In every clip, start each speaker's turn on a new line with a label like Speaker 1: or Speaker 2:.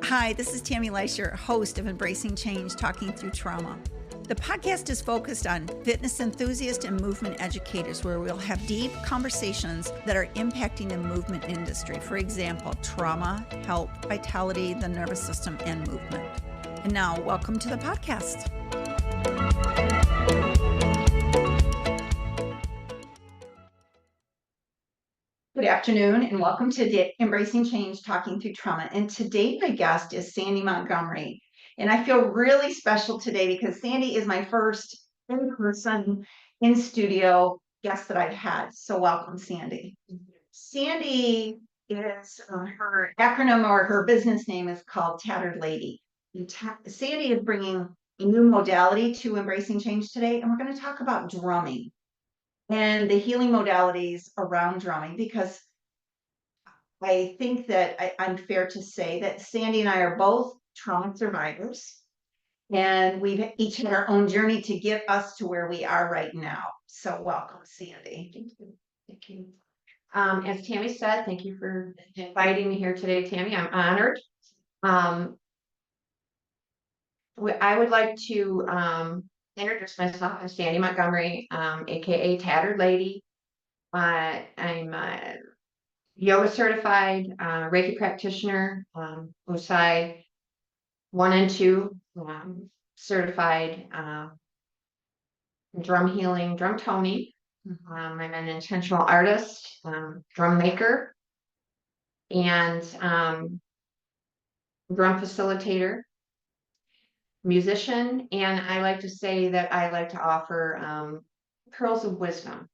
Speaker 1: Hi, this is Tammy Leisher, host of Embracing Change, Talking Through Trauma. The podcast is focused on fitness enthusiasts and movement educators, where we'll have deep conversations that are impacting the movement industry. For example, trauma, health, vitality, the nervous system, and movement. And now, welcome to the podcast. Good afternoon, and welcome to Embracing Change, Talking Through Trauma. And today, my guest is Sandy Montgomery. And I feel really special today because Sandy is my first in-person, in-studio guest that I've had. So welcome, Sandy. Sandy is, her acronym or her business name is called Tattered Lady. Sandy is bringing a new modality to Embracing Change today, and we're going to talk about drumming and the healing modalities around drumming, because I think that I'm fair to say that Sandy and I are both trauma survivors, and we've each had our own journey to get us to where we are right now. So welcome, Sandy.
Speaker 2: Thank you. Thank you. As Tammy said, thank you for inviting me here today, Tammy. I'm honored. I would like to introduce myself. I'm Sandy Montgomery, aka Tattered Lady. I'm yoga certified, Reiki practitioner, Usai 1 and 2, certified drum healing, drum toning. I'm an intentional artist, drum maker, and drum facilitator, musician, and I like to say that I like to offer pearls of wisdom.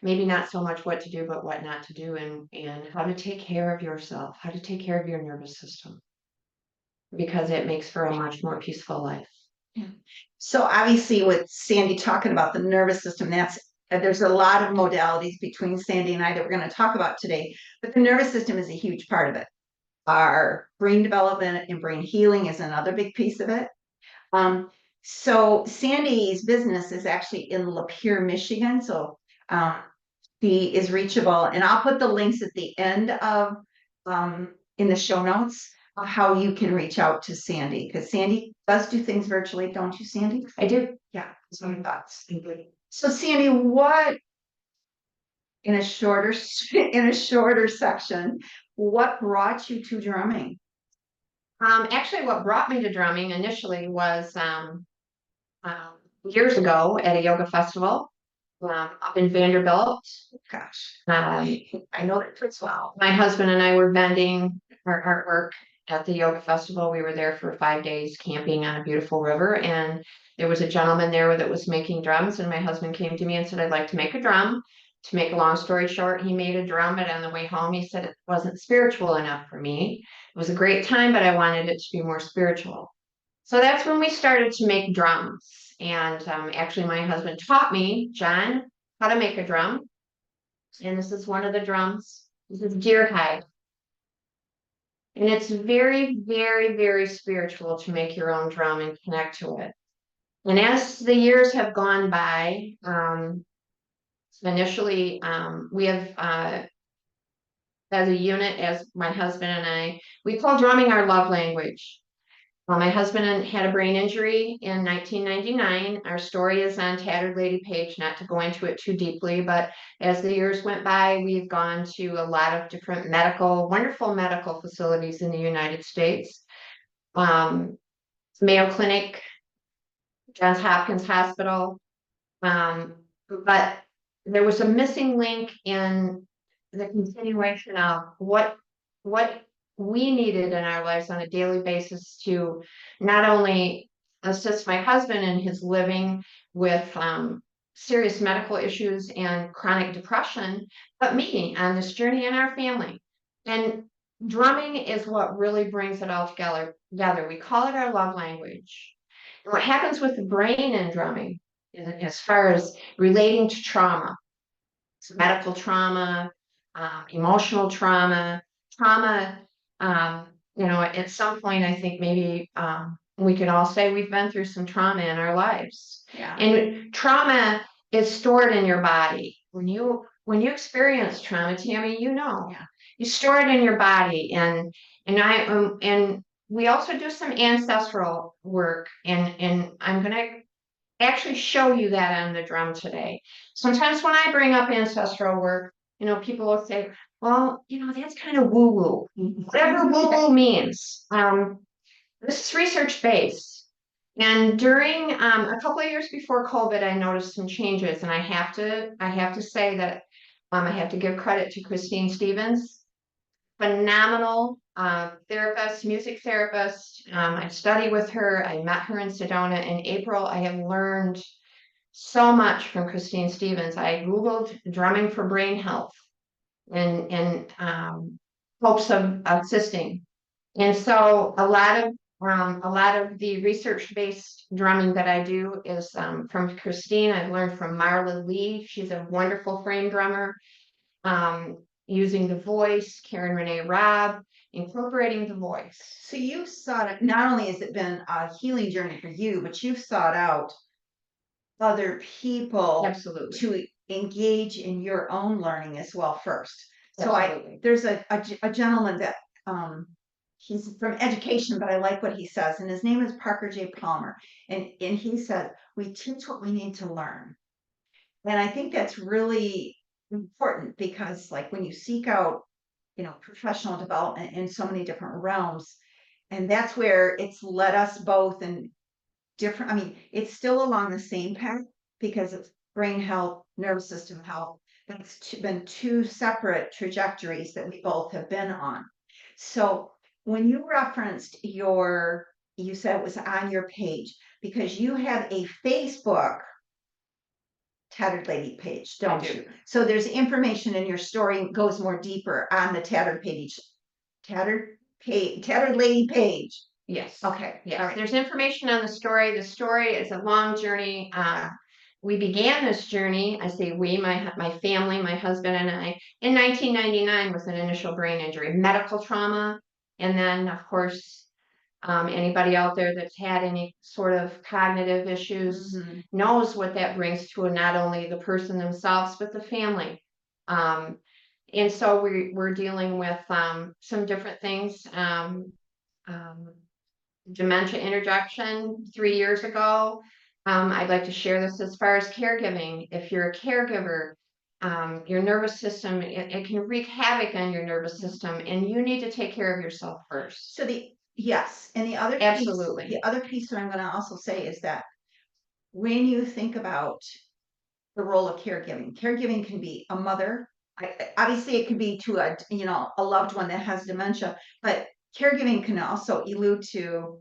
Speaker 2: Maybe not so much what to do, but what not to do, and how to take care of yourself, how to take care of your nervous system, because it makes for a much more peaceful life.
Speaker 1: Yeah. So obviously with Sandy talking about the nervous system, there's a lot of modalities between Sandy and I that we're going to talk about today, but the nervous system is a huge part of it. Our brain development and brain healing is another big piece of it. So Sandy's business is actually in Lapeer, Michigan. So she is reachable, and I'll put the links at the end of in the show notes of how you can reach out to Sandy, because Sandy does do things virtually, don't you, Sandy?
Speaker 2: I do.
Speaker 1: Yeah. So my thoughts. So Sandy, what in a shorter section, what brought you to drumming?
Speaker 2: Actually, what brought me to drumming initially was years ago at a yoga festival up in Vanderbilt.
Speaker 1: Gosh,
Speaker 2: I
Speaker 1: know that pretty well.
Speaker 2: My husband and I were vending our artwork at the yoga festival. We were there for 5 days camping on a beautiful river, and there was a gentleman there that was making drums, and my husband came to me and said, I'd like to make a drum. To make a long story short, he made a drum, and on the way home he said it wasn't spiritual enough for me. It was a great time, but I wanted it to be more spiritual. So that's when we started to make drums. And actually my husband taught me, John, how to make a drum. And this is one of the drums. This is deer hide. And it's very, very, very spiritual to make your own drum and connect to it. And as the years have gone by, initially we have, as a unit, as my husband and I, we call drumming our love language. My husband had a brain injury in 1999. Our story is on Tattered Lady page, not to go into it too deeply, but as the years went by, we've gone to a lot of different wonderful medical facilities in the United States. Mayo Clinic, Johns Hopkins Hospital. But there was a missing link in the continuation of what we needed in our lives on a daily basis to not only assist my husband in his living with serious medical issues and chronic depression, but me on this journey in our family. And drumming is what really brings it all together. We call it our love language. And what happens with the brain in drumming, as far as relating to trauma, medical trauma, emotional trauma, at some point, I think maybe we can all say we've been through some trauma in our lives.
Speaker 1: Yeah.
Speaker 2: And trauma is stored in your body. When you experience trauma, Tammy,
Speaker 1: Yeah.
Speaker 2: you store it in your body, and we also do some ancestral work, and I'm going to actually show you that on the drum today. Sometimes when I bring up ancestral work, people will say, well, that's kind of woo woo, whatever woo woo means. This is research based. And during a couple of years before COVID, I noticed some changes, and I have to say that I have to give credit to Christine Stevens, phenomenal therapist, music therapist. I study with her. I met her in Sedona in April. I have learned so much from Christine Stevens. I Googled drumming for brain health and hopes of assisting. And so a lot of the research-based drumming that I do is from Christine. I've learned from Marla Lee. She's a wonderful frame drummer. Using the voice, Karen Renee Robb, incorporating the voice.
Speaker 1: So you've sought it, not only has it been a healing journey for you, but you've sought out other people
Speaker 2: Absolutely.
Speaker 1: to engage in your own learning as well first. So
Speaker 2: Absolutely.
Speaker 1: there's a gentleman that he's from education, but I like what he says, and his name is Parker J. Palmer, and he said we teach what we need to learn, and I think that's really important because like when you seek out professional development in so many different realms, and that's where it's led us both in different, I mean, it's still along the same path because it's brain health, nervous system health, but it's been two separate trajectories that we both have been on. So when you referenced you said it was on your page because you have a Facebook Tattered Lady page, don't
Speaker 2: do.
Speaker 1: you? So there's information in your story goes more deeper on the Tattered Lady page.
Speaker 2: Yes.
Speaker 1: Okay.
Speaker 2: Yes.
Speaker 1: All right.
Speaker 2: There's information on the story. The story is a long journey. We began this journey, I say we, my family, my husband and I, in 1999 with an initial brain injury, medical trauma. And then, of course, anybody out there that's had any sort of cognitive issues
Speaker 1: Mhm.
Speaker 2: knows what that brings to not only the person themselves, but the family. And so we're dealing with some different things. Dementia interjection 3 years ago. I'd like to share this as far as caregiving. If you're a caregiver, your nervous system, it can wreak havoc on your nervous system, and you need to take care of yourself first.
Speaker 1: So yes, and
Speaker 2: Absolutely.
Speaker 1: the other piece that I'm going to also say is that when you think about the role of caregiving can be a mother. Obviously, it could be to a loved one that has dementia, but caregiving can also allude to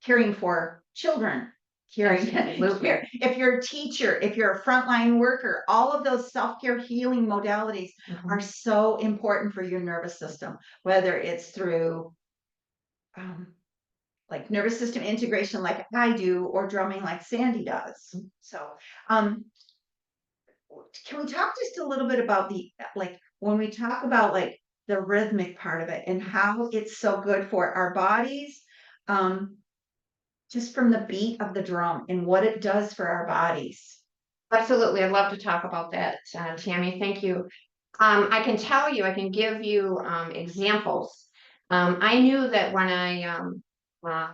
Speaker 1: caring for children,
Speaker 2: Absolutely.
Speaker 1: if you're a teacher, if you're a frontline worker, all of those self-care healing modalities are so important for your nervous system, whether it's through like nervous system integration like I do, or drumming like Sandy does. So can we talk just a little bit about like when we talk about like the rhythmic part of it and how it's so good for our bodies, um, just from the beat of the drum and what it does for our bodies.
Speaker 2: Absolutely. I'd love to talk about that, Tammy. Thank you. I can tell you, I can give you examples. I knew that when I uh,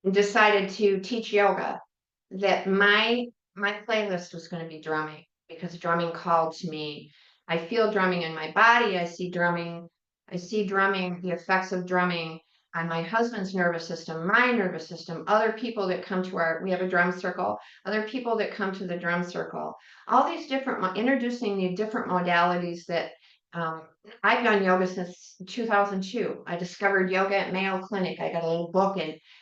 Speaker 2: decided to teach yoga, that my playlist was going to be drumming because drumming called to me. I feel drumming in my body. I see drumming, the effects of drumming on my husband's nervous system, my nervous system, other people that come to we have a drum circle, other people that come to the drum circle, all these introducing the different modalities that um, I've done yoga since 2002. I discovered yoga at Mayo Clinic. I got a little book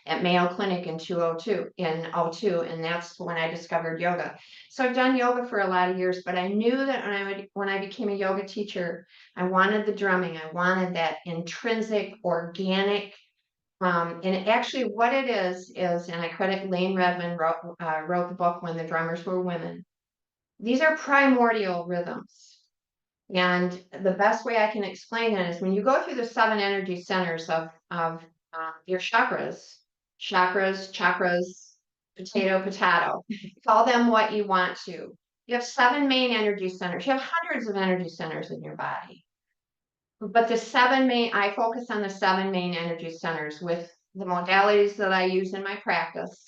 Speaker 2: at Mayo Clinic in 2002, and that's when I discovered yoga. So I've done yoga for a lot of years, but I knew that when I became a yoga teacher, I wanted the drumming. I wanted that intrinsic, organic. And actually, what it is, and I credit Lane Redman wrote the book When the Drummers Were Women. These are primordial rhythms. And the best way I can explain it is when you go through the 7 energy centers of your chakras, potato. Call them what you want to. You have 7 main energy centers. You have hundreds of energy centers in your body. But I focus on the 7 main energy centers with the modalities that I use in my practice.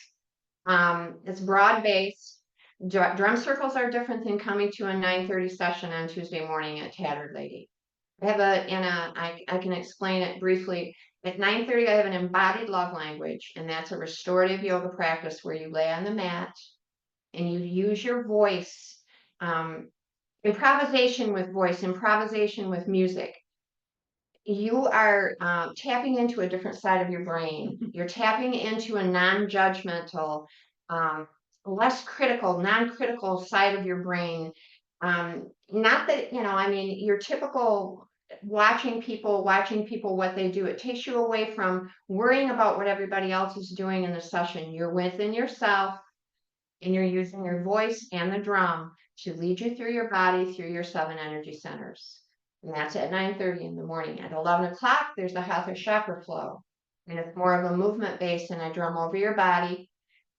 Speaker 2: It's broad-based. Drum circles are different than coming to a 9:30 session on Tuesday morning at Tattered Lady. I can explain it briefly. At 9:30, I have an embodied love language, and that's a restorative yoga practice where you lay on the mat and you use your voice, improvisation with voice, improvisation with music. You are tapping into a different side of your brain. You're tapping into a non-judgmental, less critical, non-critical side of your brain. Not that, I mean, your typical watching people, what they do, it takes you away from worrying about what everybody else is doing in the session. You're within yourself and you're using your voice and the drum to lead you through your body, through your 7 energy centers. And that's at 9:30 in the morning. At 11 o'clock, there's the Hatha chakra flow. And it's more of a movement base, and I drum over your body.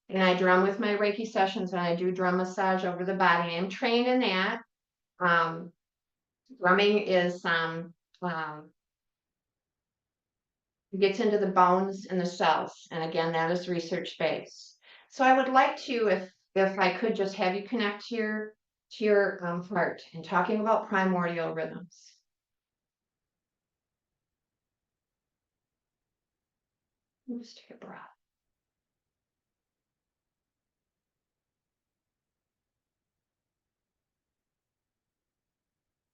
Speaker 2: And I drum with my Reiki sessions, and I do drum massage over the body. I'm trained in that. Drumming is gets into the bones and the cells. And again, that is research based. So I would like to, if I could just have you connect to your heart and talking about primordial rhythms. Just take a breath.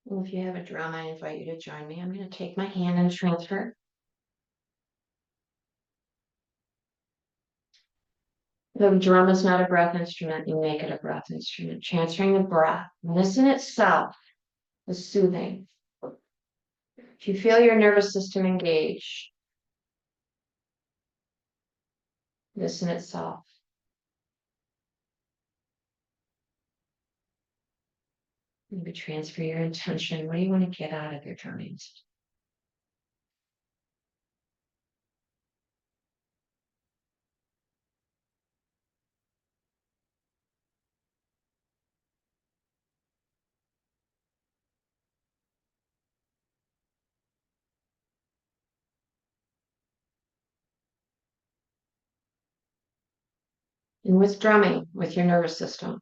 Speaker 2: And if you have a drum, I invite you to join me. I'm going to take my hand and transfer. The drum is not a breath instrument. You make it a breath instrument. Transferring the breath. And this in itself is soothing. If you feel your nervous system engage, this in itself. Maybe transfer your intention. What do you want to get out of your drumming? And with drumming, with your nervous system,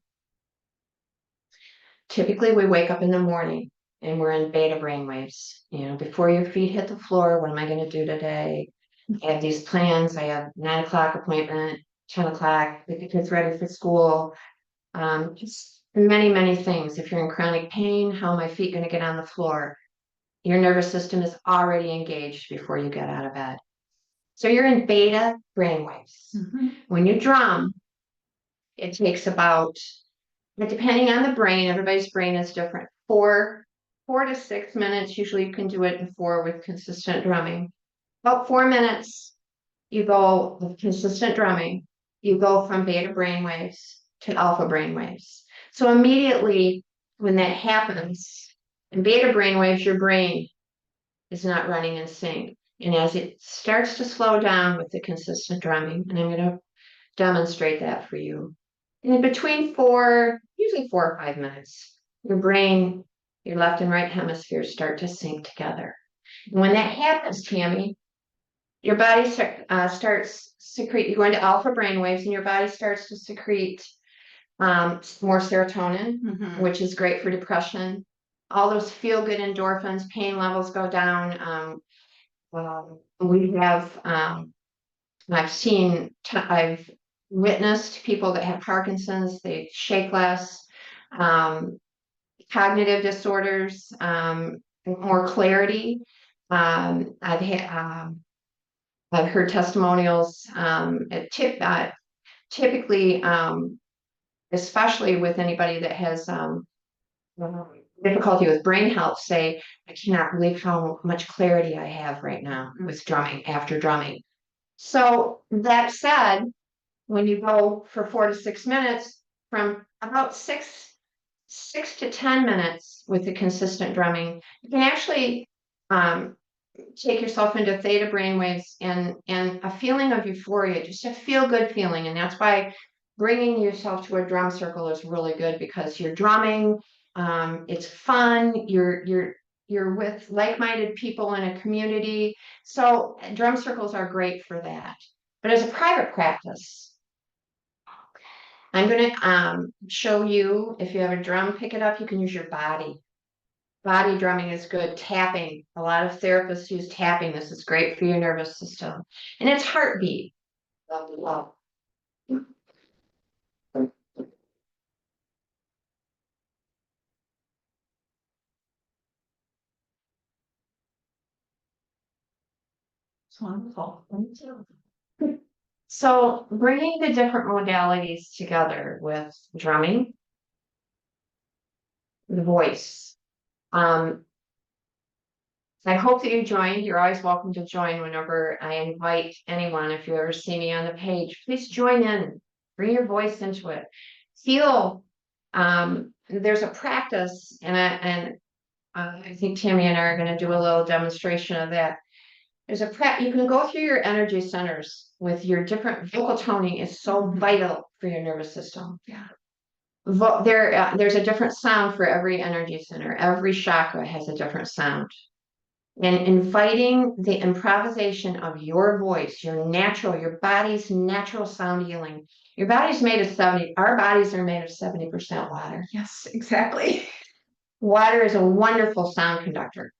Speaker 2: typically we wake up in the morning and we're in beta brainwaves. Before your feet hit the floor, what am I going to do today? I have these plans. I have 9 o'clock appointment, 10 o'clock, get the kids ready for school. Just many, many things. If you're in chronic pain, how are my feet going to get on the floor? Your nervous system is already engaged before you get out of bed. So you're in beta brainwaves. When you drum, it takes about, depending on the brain, everybody's brain is different. 4 to 6 minutes. Usually you can do it in 4 with consistent drumming. About 4 minutes, you go with consistent drumming. You go from beta brainwaves to alpha brainwaves. So immediately when that happens, in beta brainwaves, your brain is not running in sync. And as it starts to slow down with the consistent drumming, and I'm going to demonstrate that for you. And in between usually 4 or 5 minutes, your brain, your left and right hemispheres start to sync together. And when that happens, Tammy, your body starts secrete, you go into alpha brainwaves and your body starts to secrete more serotonin, which is great for depression. All those feel-good endorphins, pain levels go down. We have, I've witnessed people that have Parkinson's, they shake less, cognitive disorders, more clarity. I've heard testimonials, typically, especially with anybody that has difficulty with brain health, say, I cannot believe how much clarity I have right now with drumming, after drumming. So that said, when you go for 4 to 6 minutes, from about 6 to 10 minutes with the consistent drumming, you can actually take yourself into theta brainwaves and a feeling of euphoria, just a feel good feeling. And that's why bringing yourself to a drum circle is really good because you're drumming. It's fun. You're with like-minded people in a community. So drum circles are great for that. But as a private practice, I'm going to show you, if you have a drum, pick it up. You can use your body. Body drumming is good. Tapping. A lot of therapists use tapping. This is great for your nervous system. And it's heartbeat. Blah, blah, blah.
Speaker 1: It's wonderful.
Speaker 2: So bringing the different modalities together with drumming, the voice. I hope that you joined. You're always welcome to join whenever I invite anyone. If you ever see me on the page, please join in. Bring your voice into it. Feel. There's a practice, and I think Tammy and I are going to do a little demonstration of that. There's you can go through your energy centers with your different vocal toning is so vital for your nervous system.
Speaker 1: Yeah.
Speaker 2: There's a different sound for every energy center. Every chakra has a different sound. And inviting the improvisation of your voice, your body's natural sound healing. Your body's made of our bodies are made of 70% water.
Speaker 1: Yes, exactly.
Speaker 2: Water is a wonderful sound conductor.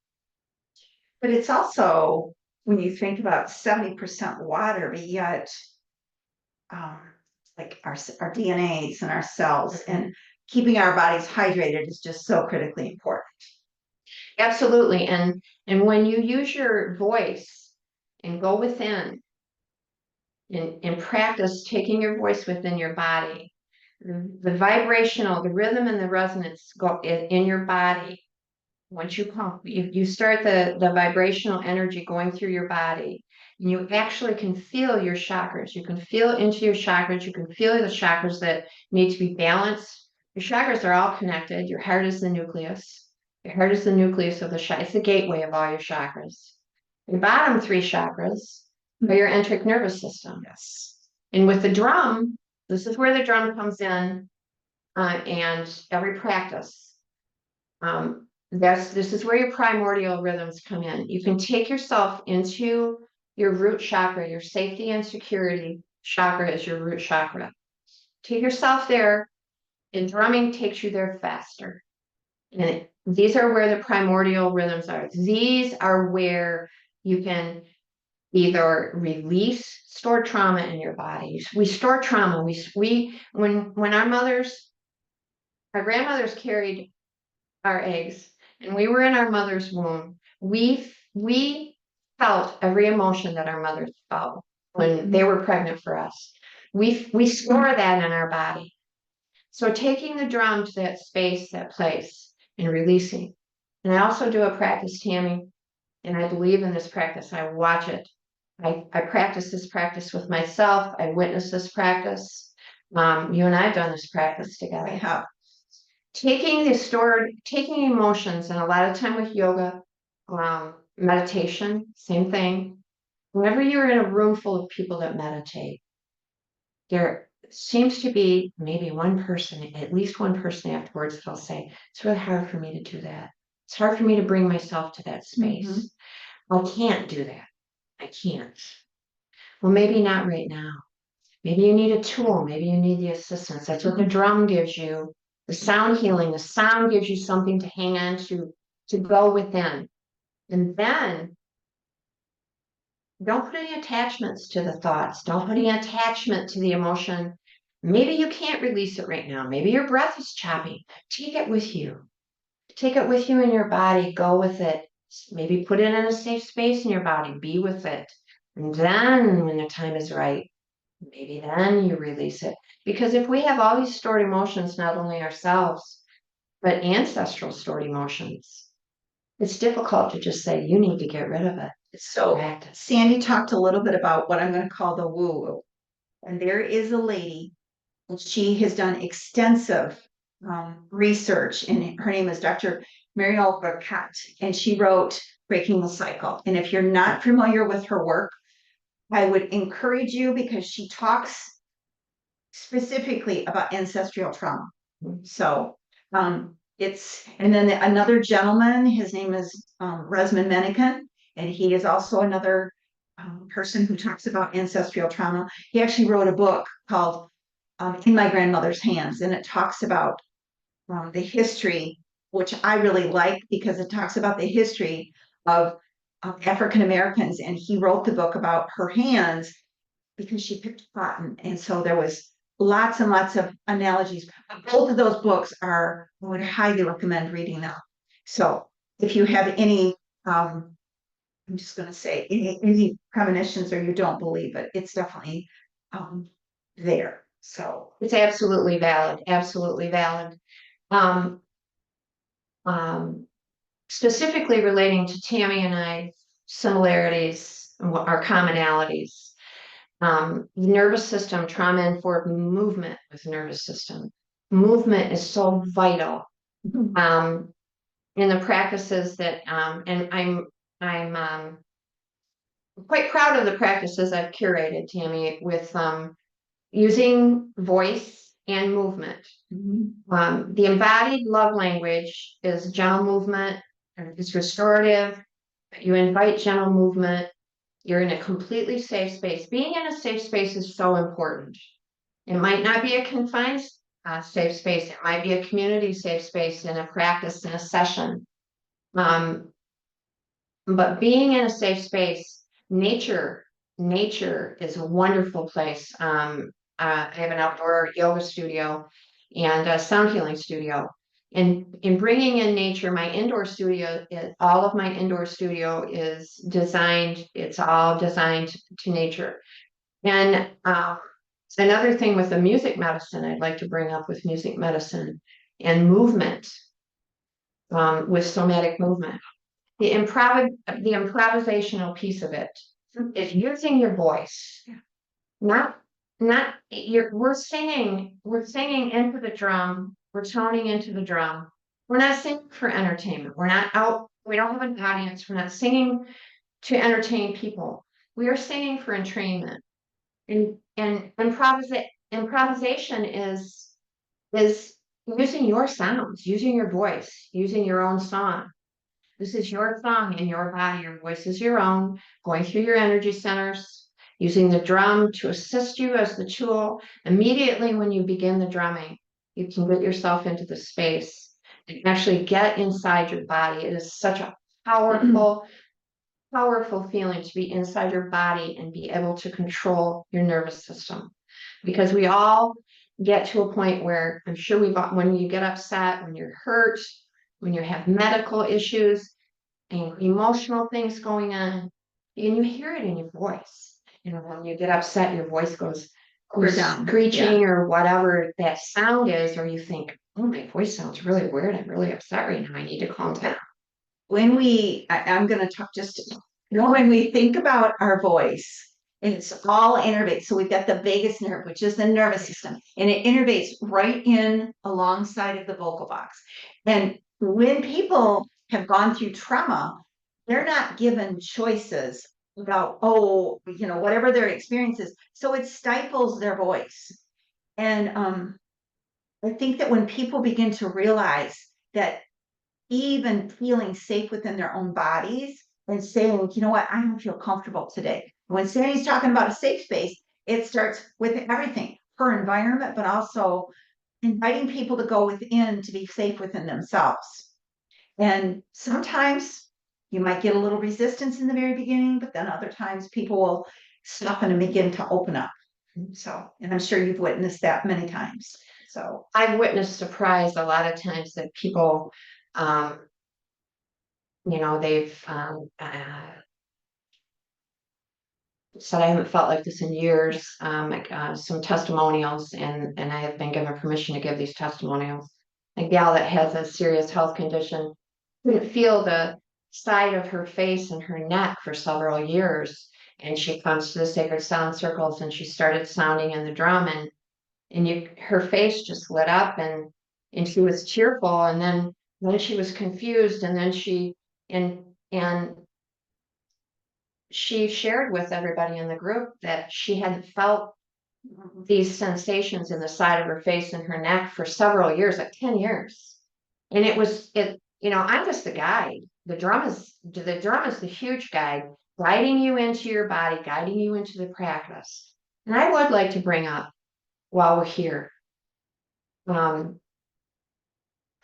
Speaker 1: But it's also, when you think about 70% water, but yet like our DNAs and our cells, and keeping our bodies hydrated is just so critically important.
Speaker 2: Absolutely. And when you use your voice and go within and practice taking your voice within your body, the vibrational, the rhythm and the resonance go in your body. Once you pump, you start the vibrational energy going through your body, and you actually can feel your chakras. You can feel into your chakras. You can feel the chakras that need to be balanced. Your chakras are all connected. Your heart is the nucleus. Your heart is the nucleus of the chakra. It's the gateway of all your chakras. Your bottom three chakras are your enteric nervous system.
Speaker 1: Yes.
Speaker 2: And with the drum, this is where the drum comes in, and every practice. This is where your primordial rhythms come in. You can take yourself into your root chakra, your safety and security chakra is your root chakra. Take yourself there, and drumming takes you there faster. And these are where the primordial rhythms are. These are where you can either release stored trauma in your body. We store trauma. When our grandmothers carried our eggs, and we were in our mother's womb, we felt every emotion that our mothers felt when they were pregnant for us. We store that in our body. So taking the drum to that space, that place, and releasing. And I also do a practice, Tammy, and I believe in this practice. I watch it. I practice this practice with myself. I witness this practice. You and I have done this practice together.
Speaker 1: I have.
Speaker 2: Taking emotions, and a lot of time with yoga, meditation, same thing. Whenever you're in a room full of people that meditate, there seems to be maybe one person, at least one person afterwards that'll say, it's really hard for me to do that. It's hard for me to bring myself to that space. I can't do that. I can't. Well, maybe not right now. Maybe you need a tool. Maybe you need the assistance. That's what the drum gives you. The sound healing. The sound gives you something to hang on to go within. And then don't put any attachments to the thoughts. Don't put any attachment to the emotion. Maybe you can't release it right now. Maybe your breath is choppy. Take it with you. Take it with you in your body. Go with it. Maybe put it in a safe space in your body. Be with it. And then when the time is right, maybe then you release it. Because if we have all these stored emotions, not only ourselves, but ancestral stored emotions, it's difficult to just say, you need to get rid of it.
Speaker 1: So
Speaker 2: Practice.
Speaker 1: Sandy talked a little bit about what I'm going to call the woo-woo. And there is a lady, and she has done extensive research, and her name is Dr. Mariel Burkett, and she wrote Breaking the Cycle. And if you're not familiar with her work, I would encourage you, because she talks specifically about ancestral trauma. So it's, and then another gentleman, his name is Resman Menican, and he is also another person who talks about ancestral trauma. He actually wrote a book called In My Grandmother's Hands, and it talks about the history, which I really like because it talks about the history of African Americans. And he wrote the book about her hands because she picked cotton. And so there was lots and lots of analogies. Both of those books are, I would highly recommend reading them. So if you have any, I'm just going to say, any premonitions or you don't believe it, it's definitely there. So
Speaker 2: It's absolutely valid, absolutely valid. Um, um, Specifically relating to Tammy and I, similarities and what our commonalities. Nervous system, trauma informed movement with nervous system. Movement is so vital. Um, in the practices that, and I'm quite proud of the practices I've curated, Tammy, with using voice and movement. The embodied love language is gentle movement, and it's restorative. You invite gentle movement. You're in a completely safe space. Being in a safe space is so important. It might not be a confined safe space. It might be a community safe space in a practice, in a session. But being in a safe space, nature is a wonderful place. I have an outdoor yoga studio and a sound healing studio. And in bringing in nature, my indoor studio, all of my indoor studio is designed, it's all designed to nature. And another thing with the music medicine, I'd like to bring up with music medicine and movement, with somatic movement. The improvisational piece of it is using your voice. Not we're singing into the drum, we're toning into the drum. We're not singing for entertainment. We're not out, we don't have an audience, we're not singing to entertain people. We are singing for entrainment. And improvisation is using your sounds, using your voice, using your own song. This is your song in your body. Your voice is your own, going through your energy centers, using the drum to assist you as the tool. Immediately when you begin the drumming, you can get yourself into the space and actually get inside your body. It is such a powerful, powerful feeling to be inside your body and be able to control your nervous system. Because we all get to a point where I'm sure when you get upset, when you're hurt, when you have medical issues and emotional things going on, and you hear it in your voice. You know, when you get upset, your voice goes
Speaker 1: down.
Speaker 2: screeching or whatever that sound is, or you think, oh, my voice sounds really weird. I'm really upset right now. I need to calm down.
Speaker 1: When I'm going to talk when we think about our voice, it's all innervates. So we've got the vagus nerve, which is the nervous system, and it innervates right in alongside of the vocal box. And when people have gone through trauma, they're not given choices about, whatever their experience is. So it stifles their voice. And I think that when people begin to realize that even feeling safe within their own bodies and saying, you know what, I don't feel comfortable today. When Sandy's talking about a safe space, it starts with everything, her environment, but also inviting people to go within to be safe within themselves. And sometimes you might get a little resistance in the very beginning, but then other times people will soften and begin to open up. So, and I'm sure you've witnessed that many times. So
Speaker 2: I've witnessed surprise a lot of times that people, they've said I haven't felt like this in years. Some testimonials, and I have been given permission to give these testimonials. A gal that has a serious health condition couldn't feel the side of her face and her neck for several years, and she comes to the sacred sound circles and she started sounding in the drum, and her face just lit up, and she was cheerful, and then she was confused, and then and she shared with everybody in the group that she hadn't felt these sensations in the side of her face and her neck for several years, like 10 years. And I'm just the guide. The drum is the huge guide, guiding you into your body, guiding you into the practice. And I would like to bring up while we're here. A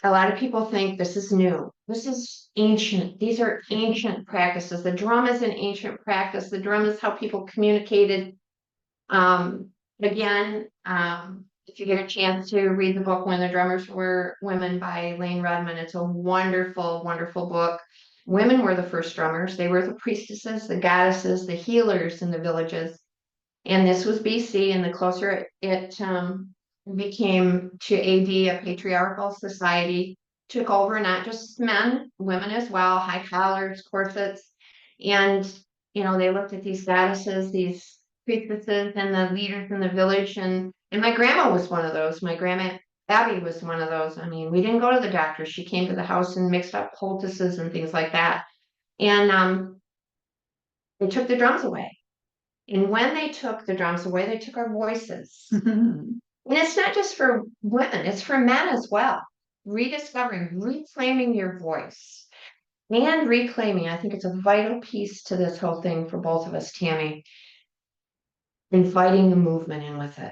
Speaker 2: lot of people think this is new. This is ancient. These are ancient practices. The drum is an ancient practice. The drum is how people communicated. Again, if you get a chance to read the book When the Drummers Were Women by Lane Redmond, it's a wonderful, wonderful book. Women were the first drummers. They were the priestesses, the goddesses, the healers in the villages. And this was BC, and the closer it became to AD, a patriarchal society took over, not just men, women as well, high collars, corsets. And, they looked at these goddesses, these priestesses and the leaders in the village. And my grandma was one of those. My grandma Abby was one of those. I mean, we didn't go to the doctor. She came to the house and mixed up poultices and things like that. And they took the drums away. And when they took the drums away, they took our voices. And it's not just for women, it's for men as well. Rediscovering, reclaiming your voice and reclaiming. I think it's a vital piece to this whole thing for both of us, Tammy. Inviting the movement in with it.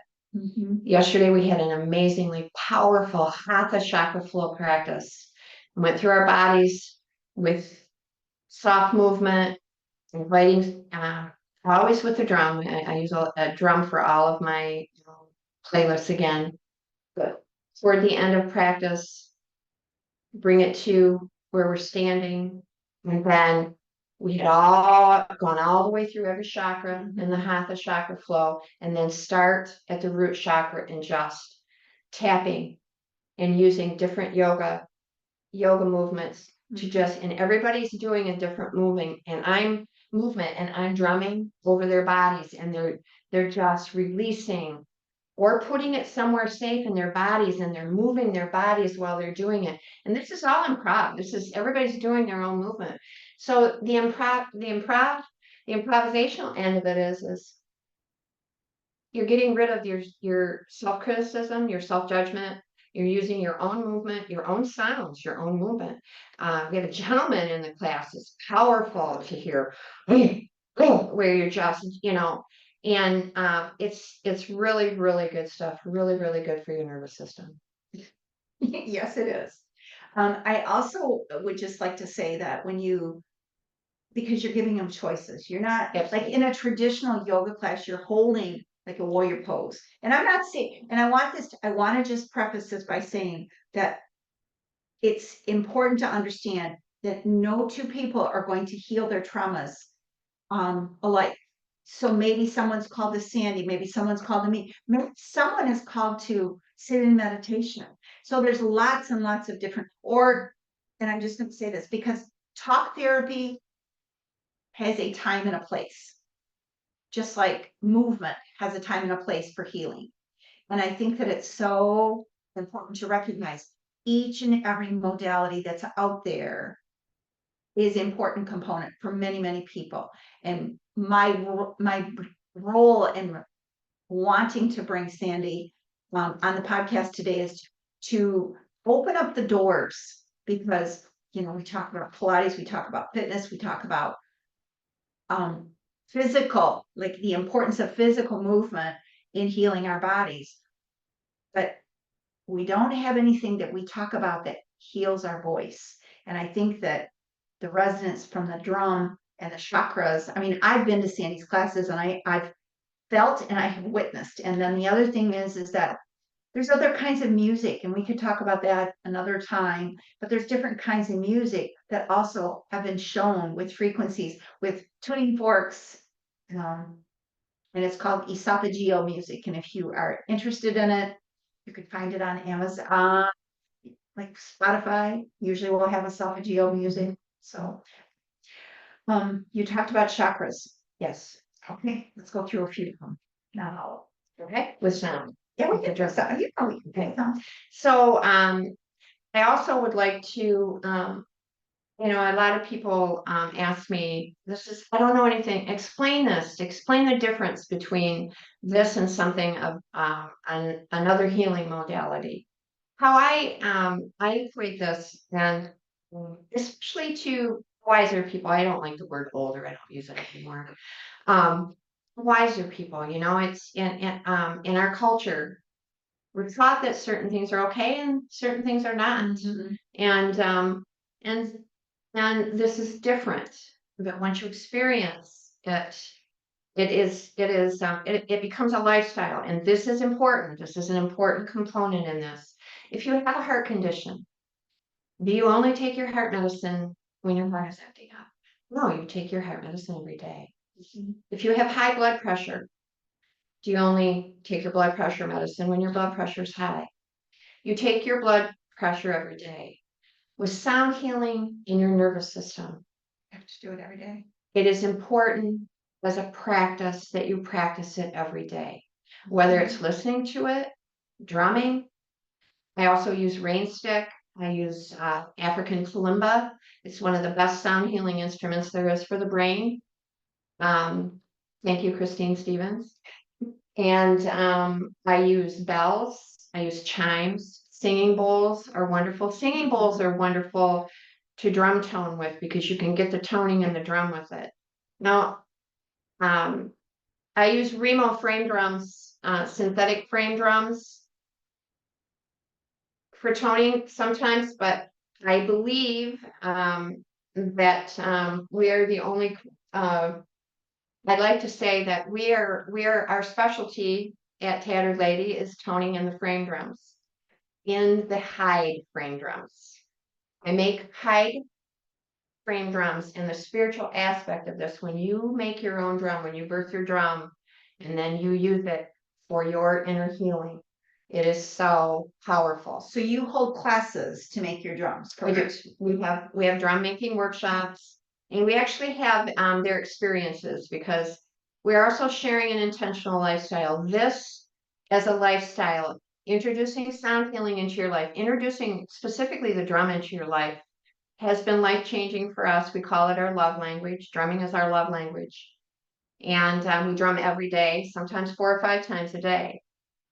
Speaker 2: Yesterday, we had an amazingly powerful Hatha chakra flow practice. We went through our bodies with soft movement, inviting, always with the drum. I use a drum for all of my playlists again. But toward the end of practice, bring it to where we're standing. And then we had all gone all the way through every chakra in the Hatha chakra flow, and then start at the root chakra and just tapping and using different yoga movements to just, and everybody's doing a different movement, and I'm drumming over their bodies, and they're just releasing or putting it somewhere safe in their bodies, and they're moving their bodies while they're doing it. And this is all improv. Everybody's doing their own movement. So the improvisational end of it is you're getting rid of your self-criticism, your self-judgment. You're using your own movement, your own sounds, your own movement. We have a gentleman in the class. It's powerful to hear where you're just, and it's really, really good stuff. Really, really good for your nervous system.
Speaker 1: Yes, it is. I also would just like to say that because you're giving them choices, you're not like in a traditional yoga class, you're holding like a warrior pose. And I'm not saying, and I want to just preface this by saying that it's important to understand that no two people are going to heal their traumas alike. So maybe someone's called to Sandy, maybe someone's called to me, maybe someone is called to sit in meditation. So there's lots and lots of different, and I'm just going to say this because talk therapy has a time and a place, just like movement has a time and a place for healing. And I think that it's so important to recognize each and every modality that's out there is an important component for many, many people. And my role in wanting to bring Sandy on the podcast today is to open up the doors because, we talk about Pilates, we talk about fitness, we talk about physical, like the importance of physical movement in healing our bodies. But we don't have anything that we talk about that heals our voice. And I think that the resonance from the drum and the chakras, I mean, I've been to Sandy's classes and I've felt and I have witnessed. And then the other thing is that there's other kinds of music, and we could talk about that another time, but there's different kinds of music that also have been shown with frequencies, with tuning forks, and it's called esophageal music. And if you are interested in it, you could find it on Amazon, like Spotify usually will have esophageal music. So, you talked about chakras.
Speaker 2: Yes.
Speaker 1: Okay, let's go through a few of them now.
Speaker 2: Okay. With sound.
Speaker 1: Yeah, we can address that. You can
Speaker 2: okay. So, I also would like to you know, a lot of people ask me, I don't know anything, explain this, explain the difference between this and something of another healing modality. How I equate this, and especially to wiser people, I don't like the word older, I don't use it anymore. Um, Wiser people, you know, it's in our culture, we're taught that certain things are okay and certain things are not.
Speaker 1: Mhm.
Speaker 2: And and and this is different. But once you experience it, it becomes a lifestyle. And this is important. This is an important component in this. If you have a heart condition, do you only take your heart medicine when your heart is acting up? No, you take your heart medicine every day. If you have high blood pressure, do you only take your blood pressure medicine when your blood pressure is high? You take your blood pressure every day. With sound healing in your nervous system,
Speaker 1: I have to do it every day.
Speaker 2: it is important as a practice that you practice it every day, whether it's listening to it, drumming. I also use rain stick. I use African kalimba. It's one of the best sound healing instruments there is for the brain. Um, Thank you, Christine Stevens. And I use bells, I use chimes. Singing bowls are wonderful. Singing bowls are wonderful to drum tone with because you can get the toning in the drum with it. Now, um, I use Remo frame drums, synthetic frame drums for toning sometimes, but I believe that we are the only I'd like to say that we are our specialty at Tattered Lady is toning in the frame drums, in the hide frame drums. I make hide frame drums, and the spiritual aspect of this, when you make your own drum, when you birth your drum, and then you use it for your inner healing, it is so powerful.
Speaker 1: So you hold classes to make your drums,
Speaker 2: We do.
Speaker 1: correct?
Speaker 2: We have drum making workshops, and we actually have their experiences because we're also sharing an intentional lifestyle. This as a lifestyle, introducing sound healing into your life, introducing specifically the drum into your life, has been life changing for us. We call it our love language. Drumming is our love language, and we drum every day, sometimes 4 or 5 times a day.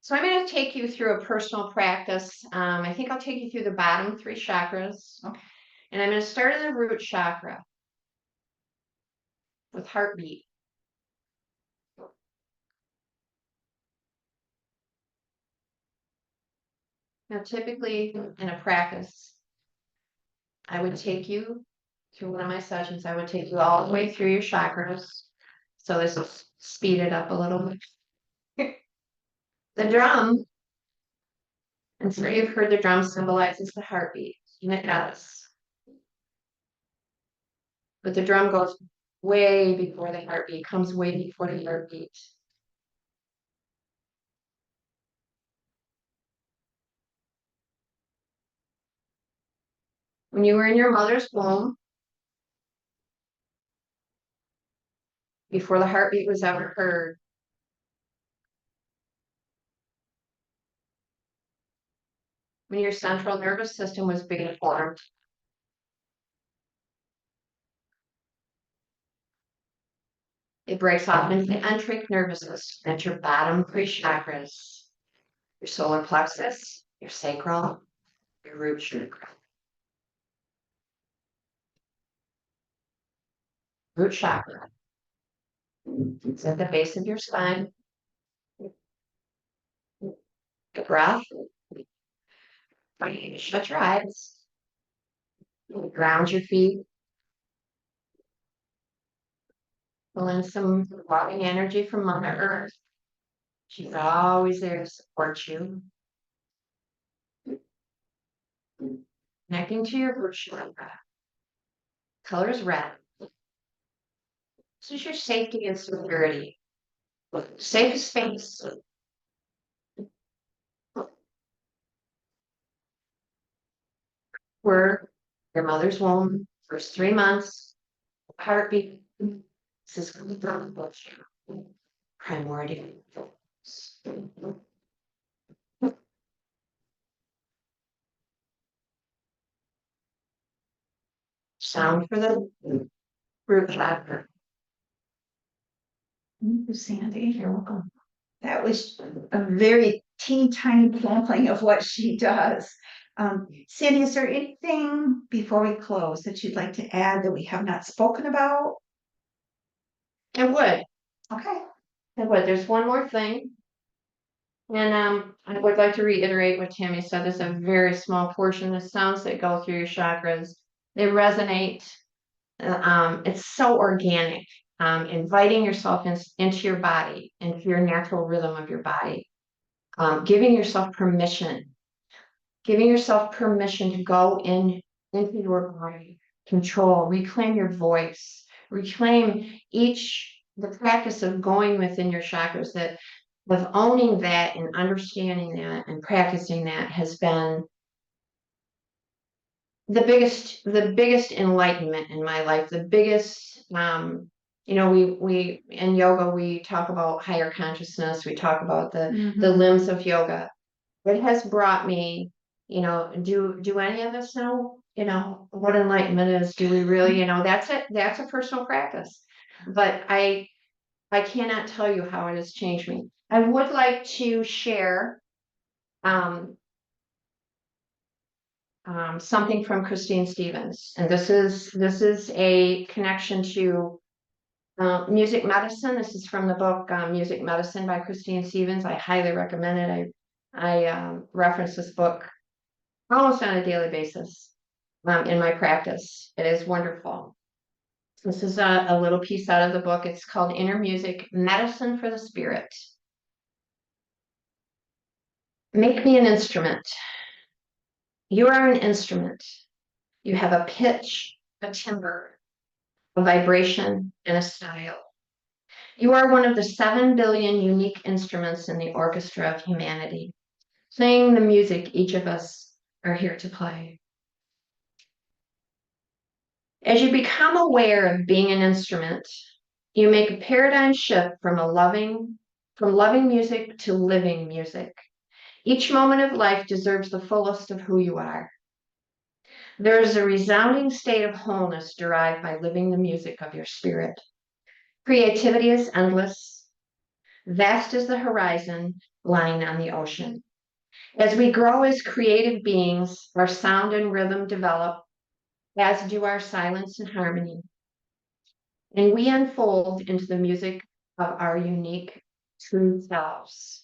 Speaker 2: So I'm going to take you through a personal practice. I think I'll take you through the bottom 3 chakras.
Speaker 1: Okay.
Speaker 2: And I'm going to start in the root chakra with heartbeat. Now, typically in a practice, I would take you through one of my sessions. I would take you all the way through your chakras. So this will speed it up a little bit. The drum, and so you've heard the drum symbolizes the heartbeat, and it does. But the drum goes way before the heartbeat, comes way before the heartbeat. When you were in your mother's womb, before the heartbeat was ever heard, when your central nervous system was being formed, it breaks off into the enteric nervous system, at your bottom 3 chakras, your solar plexus, your sacral, your root chakra. Root chakra. It's at the base of your spine. The breath. Shut your eyes. Ground your feet. Pull in some loving energy from Mother Earth. She's always there to support you. Connecting to your root chakra. Color is red. This is your safety and security. Safe space. Where your mother's womb, first 3 months, heartbeat. This is primordial. sound for the root chakra.
Speaker 1: Thank you, Sandy.
Speaker 2: You're welcome.
Speaker 1: That was a very teeny tiny sampling of what she does. Sandy, is there anything before we close that you'd like to add that we have not spoken about?
Speaker 2: I would.
Speaker 1: Okay.
Speaker 2: I would. There's one more thing. And I would like to reiterate what Tammy said. There's a very small portion. The sounds that go through your chakras, they resonate. It's so organic. Inviting yourself into your body, into your natural rhythm of your body. Giving yourself permission to go into your body, control, reclaim your voice, reclaim the practice of going within your chakras, that of owning that and understanding that and practicing that has been the biggest enlightenment in my life, the biggest, we in yoga, we talk about higher consciousness, we talk about the limbs of yoga. It has brought me, do any of us know, what enlightenment is? Do we really, that's a personal practice. But I cannot tell you how it has changed me. I would like to share something from Christine Stevens, and this is a connection to music medicine. This is from the book Music Medicine by Christine Stevens. I highly recommend it. I reference this book almost on a daily basis in my practice. It is wonderful. This is a little piece out of the book. It's called Inner Music, Medicine for the Spirit. Make me an instrument. You are an instrument. You have a pitch, a timbre, a vibration, and a style. You are one of the 7 billion unique instruments in the orchestra of humanity, playing the music each of us are here to play. As you become aware of being an instrument, you make a paradigm shift from loving music to living music. Each moment of life deserves the fullest of who you are. There is a resounding state of wholeness derived by living the music of your spirit. Creativity is endless. Vast is the horizon lying on the ocean. As we grow as creative beings, our sound and rhythm develop, as do our silence and harmony. And we unfold into the music of our unique, true selves.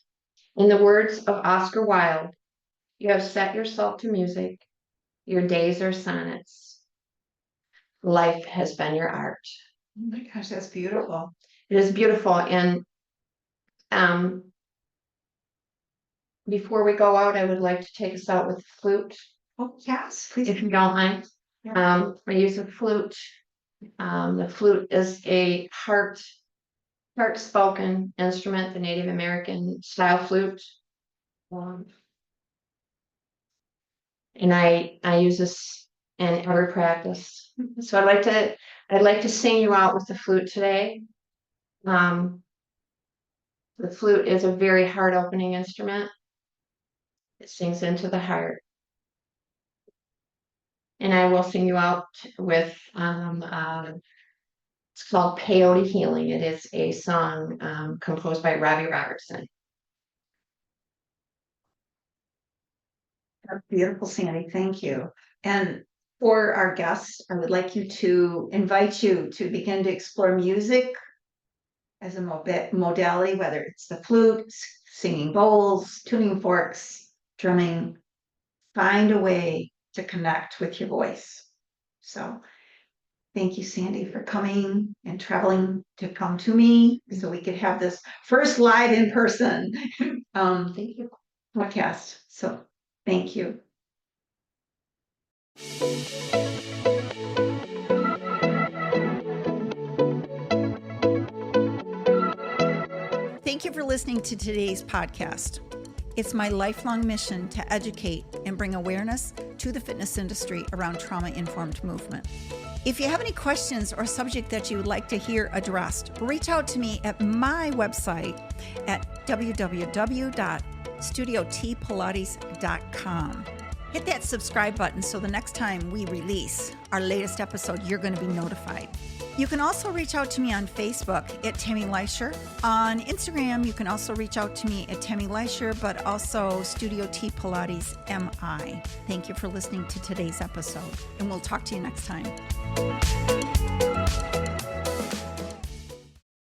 Speaker 2: In the words of Oscar Wilde, you have set yourself to music. Your days are sonnets. Life has been your art.
Speaker 1: Oh my gosh, that's beautiful.
Speaker 2: It is beautiful. And before we go out, I would like to take us out with the flute.
Speaker 1: Oh, yes, please.
Speaker 2: If you don't mind.
Speaker 1: Yeah.
Speaker 2: I use a flute. The flute is a heart spoken instrument, the Native American style flute. And I use this in every practice. So I'd like to sing you out with the flute today. The flute is a very heart opening instrument. It sings into the heart. And I will sing you out with it's called Peyote Healing. It is a song composed by Robbie Robertson.
Speaker 1: That's beautiful, Sandy. Thank you. And for our guests, I would like to invite you to begin to explore music as a modality, whether it's the flute, singing bowls, tuning forks, drumming. Find a way to connect with your voice. So thank you, Sandy, for coming and traveling to come to me so we could have this first live in person
Speaker 2: Thank you.
Speaker 1: podcast. So thank you. Thank you for listening to today's podcast. It's my lifelong mission to educate and bring awareness to the fitness industry around trauma-informed movement. If you have any questions or subject that you would like to hear addressed, reach out to me at my website at www.studiotpilates.com.
Speaker 3: Hit that subscribe button so the next time we release our latest episode, you're going to be notified. You can also reach out to me on Facebook at Tammy Leisher. On Instagram, you can also reach out to me at Tammy Leisher, but also Studio T Pilates MI. Thank you for listening to today's episode, and we'll talk to you next time.